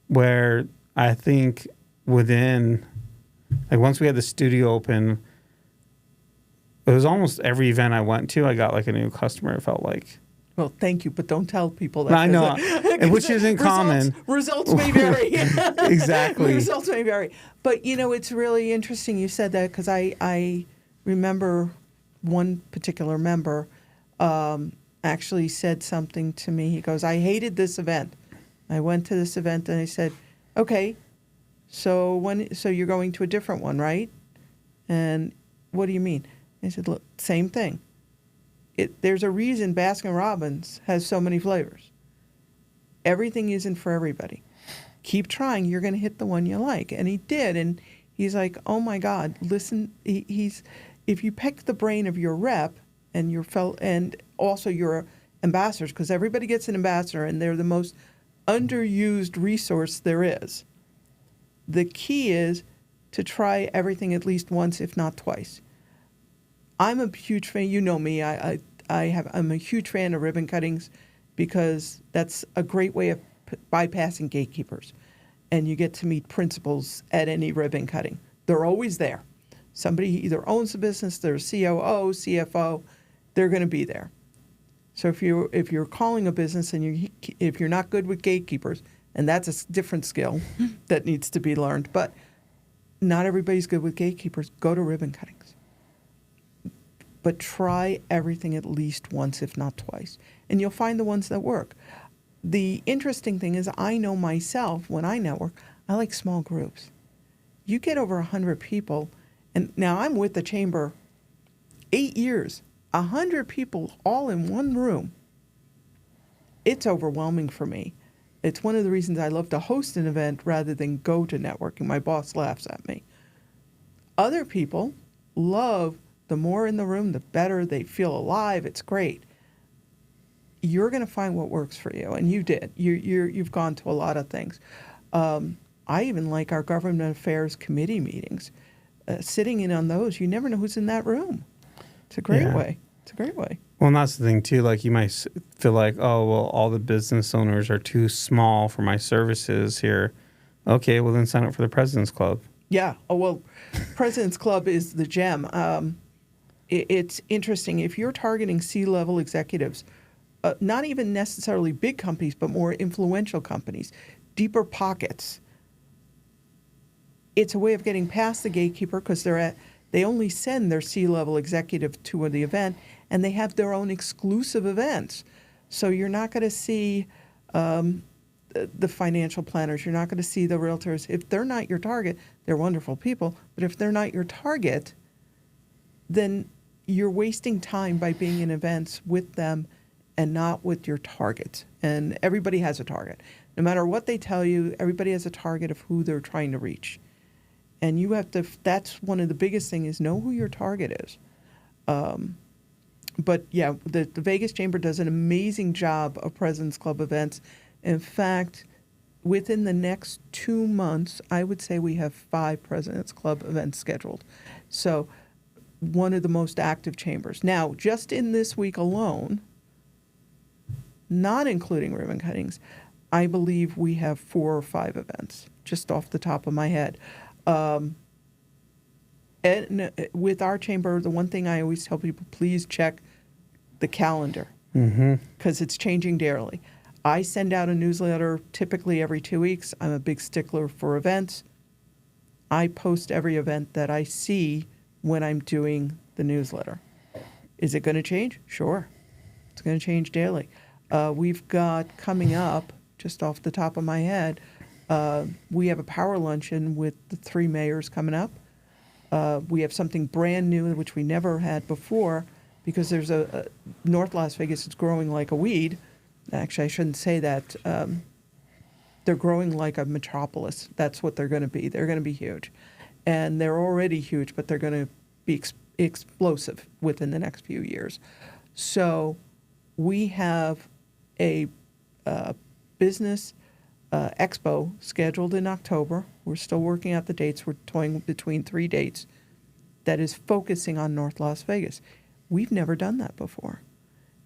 where I think within, like, once we had the studio open, it was almost every event I went to, I got like a new customer, it felt like. Well, thank you, but don't tell people that. I know, and which isn't common. Results may vary. Exactly. Results may vary. But, you know, it's really interesting you said that, because I remember one particular member actually said something to me. He goes, I hated this event. I went to this event and I said, okay, so you're going to a different one, right? And what do you mean? I said, look, same thing. There's a reason Baskin-Robbins has so many flavors. Everything isn't for everybody. Keep trying. You're going to hit the one you like. And he did. And he's like, oh, my God, listen. If you pick the brain of your rep and and also your ambassadors, because everybody gets an ambassador, and they're the most underused resource there is. The key is to try everything at least once, if not twice. I'm a huge fan. You know me. I'm a huge fan of ribbon cuttings, because that's a great way of bypassing gatekeepers, and you get to meet principals at any ribbon cutting. They're always there. Somebody either owns the business, they're COO, CFO, they're going to be there. So if you're calling a business and if you're not good with gatekeepers, and that's a different skill that needs to be learned, but not everybody's good with gatekeepers, go to ribbon cuttings. But try everything at least once, if not twice, and you'll find the ones that work. The interesting thing is, I know myself, when I network, I like small groups. You get over 100 people, and now I'm with the chamber 8 years, 100 people all in one room. It's overwhelming for me. It's one of the reasons I love to host an event rather than go to networking. My boss laughs at me. Other people love, the more in the room, the better. They feel alive. It's great. You're going to find what works for you, and you did. You've gone to a lot of things. I even like our government affairs committee meetings. Sitting in on those, you never know who's in that room. It's a great way. It's a great way. Well, and that's the thing, too. Like, you might feel like, oh, well, all the business owners are too small for my services here. Okay, well, then sign up for the President's Club. Yeah. Oh, well, President's Club is the gem. It's interesting. If you're targeting C-level executives, not even necessarily big companies, but more influential companies, deeper pockets, it's a way of getting past the gatekeeper, because they only send their C-level executive to the event, and they have their own exclusive events. So you're not going to see the financial planners. You're not going to see the realtors. If they're not your target, they're wonderful people. But if they're not your target, then you're wasting time by being in events with them and not with your target. And everybody has a target. No matter what they tell you, everybody has a target of who they're trying to reach. And you have to, that's one of the biggest things, is know who your target is. But yeah, the Vegas Chamber does an amazing job of President's Club events. In fact, within the next 2 months, I would say we have 5 President's Club events scheduled. So one of the most active chambers. Now, just in this week alone, not including ribbon cuttings, I believe we have 4 or 5 events, just off the top of my head. And with our chamber, the one thing I always tell people, please check the calendar, because it's changing daily. I send out a newsletter typically every 2 weeks. I'm a big stickler for events. I post every event that I see when I'm doing the newsletter. Is it going to change? Sure. It's going to change daily. We've got coming up, just off the top of my head, we have a power luncheon with the 3 mayors coming up. We have something brand new, which we never had before, because there's a North Las Vegas is growing like a weed. Actually, I shouldn't say that. they're growing like a metropolis. That's what they're going to be. They're going to be huge. And they're already huge, but they're going to be explosive within the next few years. So we have a business expo scheduled in October. We're still working out the dates. We're toying between 3 dates that is focusing on North Las Vegas. We've never done that before.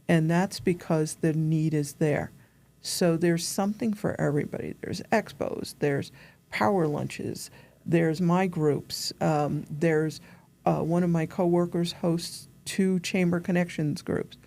And that's because the need is there. So there's something for everybody. There's expos, there's power lunches, there's my groups. There's one of my coworkers hosts 2 Chamber Connections groups.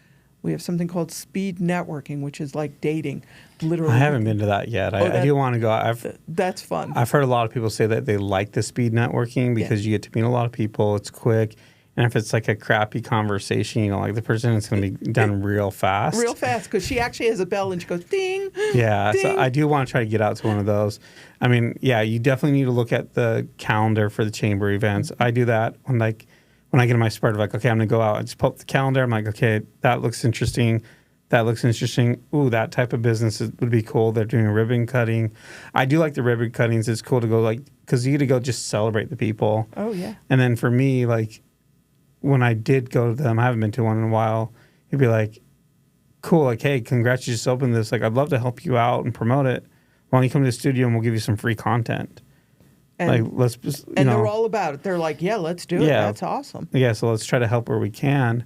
We have something called speed networking, which is like dating, literally. I haven't been to that yet. I do want to go. That's fun. I've heard a lot of people say that they like the speed networking because you get to meet a lot of people. It's quick. And if it's like a crappy conversation, like the person is going to be done real fast. Real fast, because she actually has a bell and she goes, ding, yeah, ding. So I do want to try to get out to one of those. I mean, yeah, you definitely need to look at the calendar for the chamber events. I do that when I get in my spurt of like, okay, I'm going to go out. I just pull up the calendar. I'm like, okay, that looks interesting. That looks interesting. Ooh, that type of business would be cool. They're doing ribbon cutting. I do like the ribbon cuttings. It's cool to go because you get to go just celebrate the people. Oh, yeah. And then for me, when I did go to them, I haven't been to one in a while, it'd be like, cool, hey, congrats, you just opened this. I'd love to help you out and promote it. Why don't you come to the studio and we'll give you some free content? And, let's just, they're all about it. They're like, yeah, let's do it. That's awesome. Yeah, so let's try to help where we can.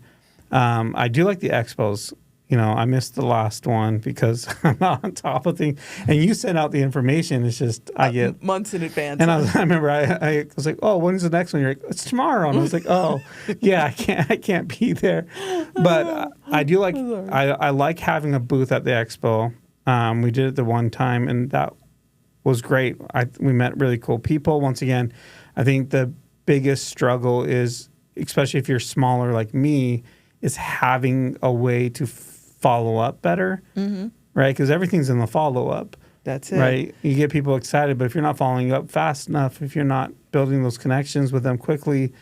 I do like the expos. I missed the last one because I'm not on top of things. And you send out the information. It's just I get months in advance. And I remember I was like, oh, when's the next one? You're like, it's tomorrow. And I was like, oh, yeah, I can't be there. But I do like I like having a booth at the expo. We did it the one time, and that was great. We met really cool people. Once again, I think the biggest struggle is, especially if you're smaller like me, is having a way to follow up better, right? Because everything's in the follow up. That's it. Right? You get people excited, but if you're not following up fast enough, if you're not building those connections with them quickly,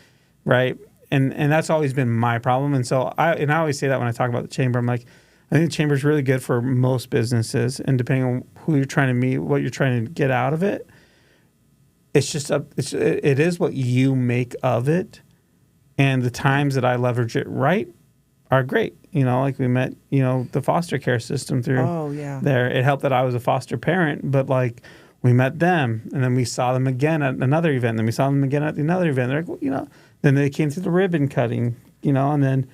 right? And that's always been my problem. And so I always say that when I talk about the chamber, I'm like, I think the chamber is really good for most businesses, and depending on who you're trying to meet, what you're trying to get out of it, it's just it is what you make of it, and the times that I leverage it right are great. We met, the foster care system through there. It helped that I was a foster parent, but we met them, and then we saw them again at another event, and then we saw them again at another event. They're like, then they came to the ribbon cutting, and then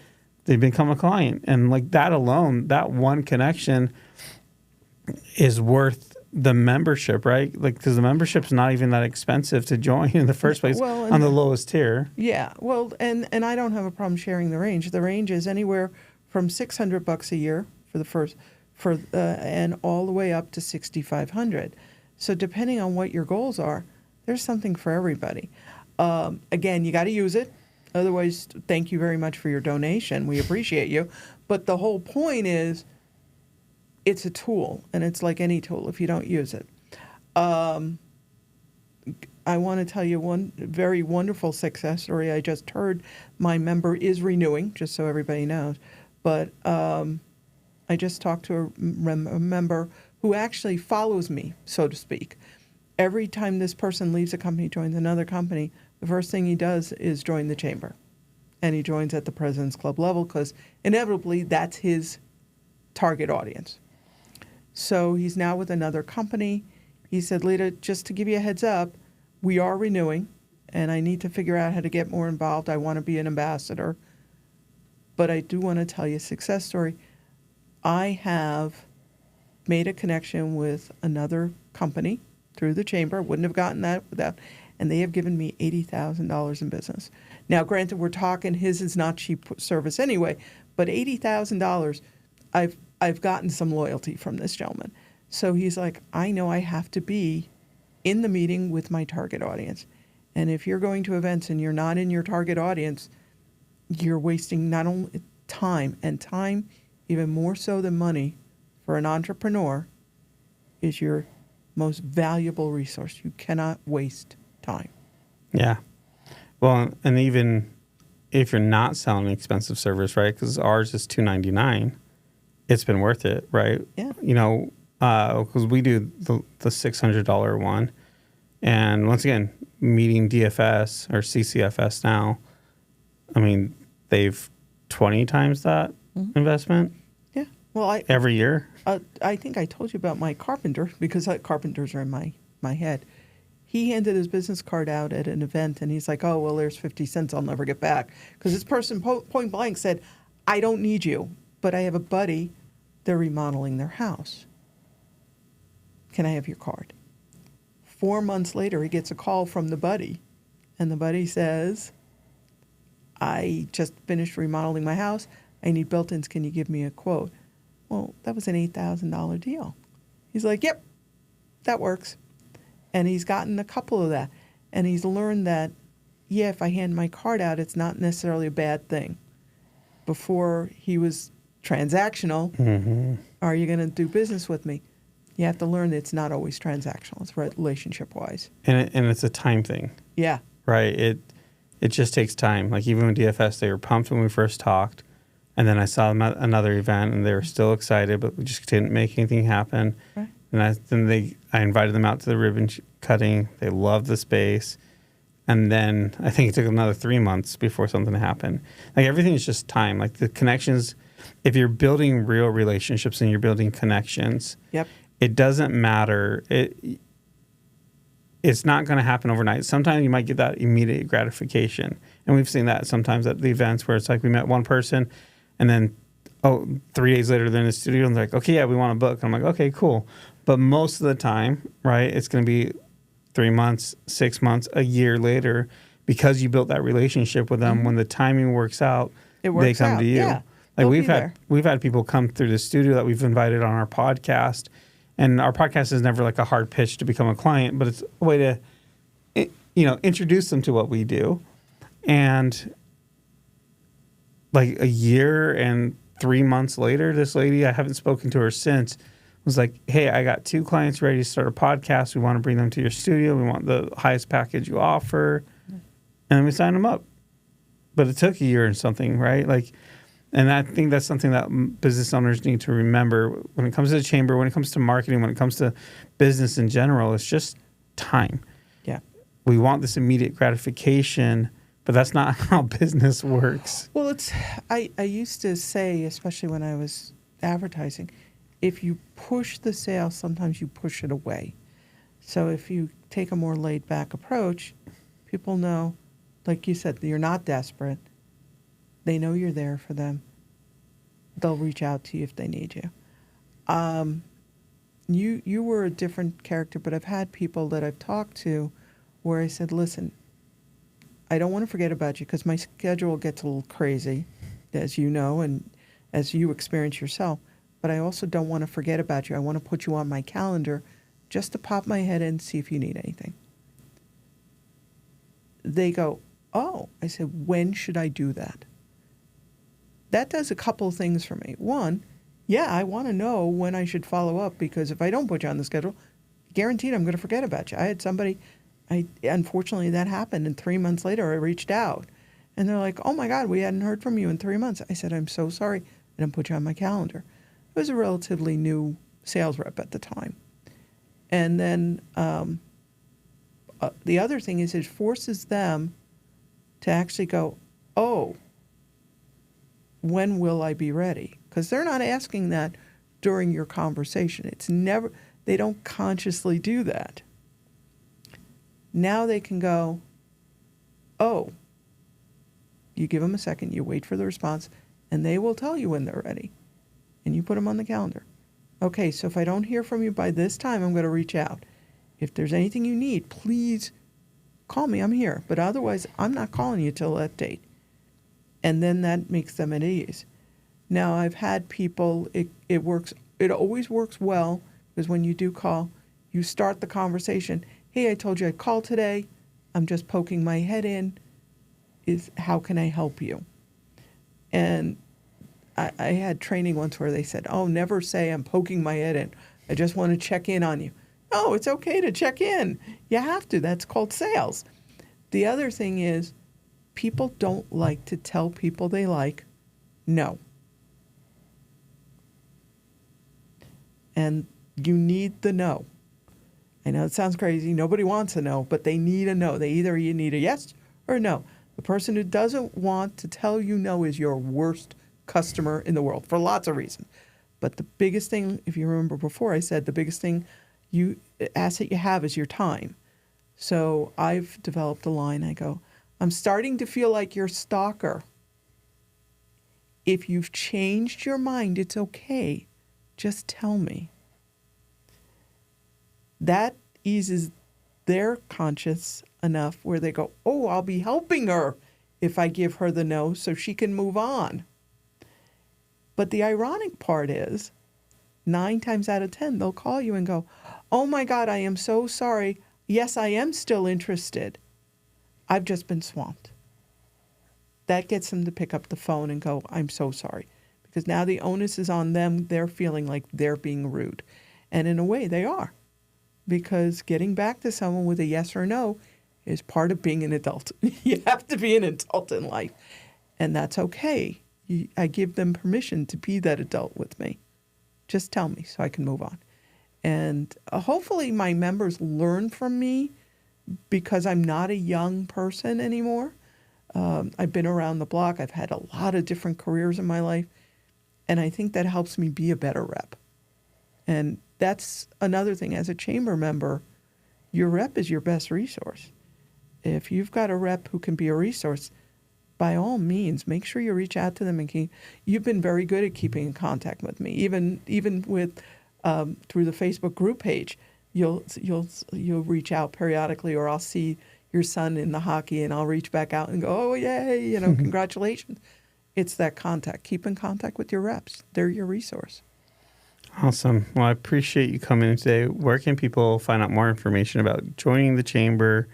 they become a client. And that alone, that one connection is worth the membership, right? Because the membership's not even that expensive to join in the first place on the lowest tier. Yeah. Well, and I don't have a problem sharing the range. The range is anywhere from $600 a year for the first, and all the way up to $6,500. So depending on what your goals are, there's something for everybody. Again, you got to use it. Otherwise, thank you very much for your donation. We appreciate you. But the whole point is, it's a tool, and it's like any tool if you don't use it. I want to tell you one very wonderful success story. I just heard my member is renewing, just so everybody knows. But I just talked to a member who actually follows me, so to speak. Every time this person leaves a company, joins another company, the first thing he does is join the chamber. And he joins at the President's Club level because inevitably that's his target audience. So he's now with another company. He said, Lita, just to give you a heads up, we are renewing, and I need to figure out how to get more involved. I want to be an ambassador. But I do want to tell you a success story. I have made a connection with another company through the chamber. Wouldn't have gotten that without, and they have given me $80,000 in business. Now, granted, we're talking his is not cheap service anyway, but $80,000, I've gotten some loyalty from this gentleman. So he's like, I know I have to be in the meeting with my target audience. And if you're going to events and you're not in your target audience, you're wasting not only time, and time, even more so than money, for an entrepreneur, is your most valuable resource. You cannot waste time. Yeah. Well, and even if you're not selling an expensive service, right, because ours is $299, it's been worth it, right? Yeah. because we do the $600 one. And once again, meeting DFS or CCFS now, I mean, they've 20 times that investment. Yeah. Well, every year. I think I told you about my carpenter, because carpenters are in my head. He handed his business card out at an event, and he's like, oh, well, there's 50 cents I'll never get back. Because this person point blank said, I don't need you, but I have a buddy. They're remodeling their house. Can I have your card? 4 months later, he gets a call from the buddy, and the buddy says, I just finished remodeling my house. I need built-ins. Can you give me a quote? Well, that was an $8,000 deal. He's like, yep, that works. And he's gotten a couple of that. And he's learned that, yeah, if I hand my card out, it's not necessarily a bad thing. Before he was transactional, are you going to do business with me? You have to learn that it's not always transactional. It's relationship-wise. And it's a time thing. Yeah. Right. It just takes time. Like even with DFS, they were pumped when we first talked. And then I saw them at another event, and they were still excited, but we just didn't make anything happen. Right. And I invited them out to the ribbon cutting. They loved the space. And then I think it took another 3 months before something happened. Like everything is just time. Like the connections, if you're building real relationships and you're building connections, Yep. it doesn't matter. It's not going to happen overnight. Sometimes you might get that immediate gratification. And we've seen that sometimes at the events where it's like we met one person and then, 3 days later they're in the studio and they're like, okay, yeah, we want to book. And I'm like, okay, cool. But most of the time, right, it's going to be 3 months, 6 months, a year later, because you built that relationship with them. When the timing works out, they come to you. Yeah. Like we've had people come through the studio that we've invited on our podcast, and our podcast is never like a hard pitch to become a client, but it's a way to, introduce them to what we do. And like a year and 3 months later, this lady, I haven't spoken to her since, was like, hey, I got 2 clients ready to start a podcast. We want to bring them to your studio. We want the highest package you offer. And we signed them up. But it took a year and something, right? And I think that's something that business owners need to remember when it comes to the chamber, when it comes to marketing, when it comes to business in general. It's just time. Yeah. We want this immediate gratification, but that's not how business works. Well, I used to say, especially when I was advertising, if you push the sale, sometimes you push it away. So if you take a more laid-back approach, people know, like you said, you're not desperate. They know you're there for them. They'll reach out to you if they need you. You were a different character, but I've had people that I've talked to where I said, listen, I don't want to forget about you because my schedule gets a little crazy, as you know, and as you experience yourself. But I also don't want to forget about you. I want to put you on my calendar just to pop my head in and see if you need anything. They go, oh. I said, when should I do that? That does a couple of things for me. One, yeah, I want to know when I should follow up, because if I don't put you on the schedule, guaranteed I'm going to forget about you. I had somebody, unfortunately that happened, and 3 months later I reached out. And they're like, oh my God, we hadn't heard from you in 3 months. I said, I'm so sorry I didn't put you on my calendar. I was a relatively new sales rep at the time. And then the other thing is it forces them to actually go, oh, when will I be ready? Because they're not asking that during your conversation. It's never, they don't consciously do that. Now they can go, oh, you give them a second, you wait for the response, and they will tell you when they're ready. And you put them on the calendar. Okay, so if I don't hear from you by this time, I'm going to reach out. If there's anything you need, please call me. I'm here. But otherwise, I'm not calling you till that date. And then that makes them at ease. Now, I've had people, it works, it always works well, because when you do call, you start the conversation. Hey, I told you I'd call today. I'm just poking my head in. How can I help you? And I had training once where they said, oh, never say I'm poking my head in. I just want to check in on you. No, it's okay to check in. You have to. That's called sales. The other thing is, people don't like to tell people they like no. And You need the no. I know it sounds crazy. Nobody wants a no, but they need a no. You need a yes or no. The person who doesn't want to tell you no is your worst customer in the world for lots of reasons. But the biggest thing, if you remember before, I said the biggest asset you have is your time. So I've developed a line. I go, I'm starting to feel like your stalker. If you've changed your mind, it's okay. Just tell me. That eases their conscience enough where they go, oh, I'll be helping her if I give her the no so she can move on. But the ironic part is 9 times out of 10, they'll call you and go, oh my God, I am so sorry. Yes, I am still interested. I've just been swamped. That gets them to pick up the phone and go, I'm so sorry. Because now the onus is on them. They're feeling like they're being rude. And in a way, they are. Because getting back to someone with a yes or no is part of being an adult. You have to be an adult in life. And that's okay. I give them permission to be that adult with me. Just tell me so I can move on. And hopefully my members learn from me because I'm not a young person anymore. I've been around the block. I've had a lot of different careers in my life. And I think that helps me be a better rep. And that's another thing. As a chamber member, your rep is your best resource. If you've got a rep who can be a resource, by all means, make sure you reach out to them. You've been very good at keeping in contact with me, even with through the Facebook group page. You'll reach out periodically, or I'll see your son in the hockey, and I'll reach back out and go, oh yay, congratulations. It's that contact. Keep in contact with your reps. They're your resource. Awesome. Well, I appreciate you coming in today. Where can people find out more information about joining the chamber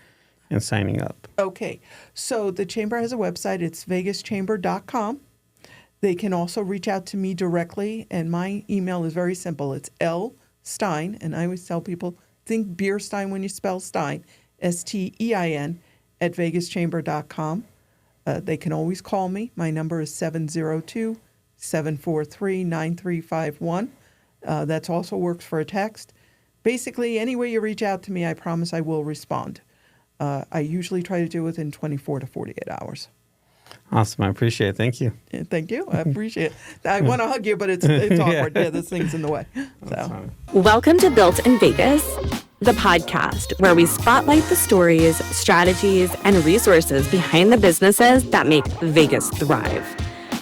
and signing up? Okay. So the chamber has a website. It's vegaschamber.com. They can also reach out to me directly, and my email is very simple. It's L Stein, and I always tell people, think beer Stein when you spell Stein, Stein, at vegaschamber.com. They can always call me. My number is 702-743-9351. That also works for a text. Basically, any way you reach out to me, I promise I will respond. I usually try to do it within 24 to 48 hours. Awesome. I appreciate it. Thank you. Yeah, thank you. I appreciate it. I want to hug you, but it's awkward. Yeah, this thing's in the way. So. Welcome to Built in Vegas, the podcast where we spotlight the stories, strategies, and resources behind the businesses that make Vegas thrive.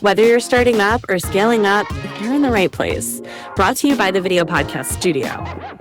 Whether you're starting up or scaling up, you're in the right place. Brought to you by the Video Podcast Studio.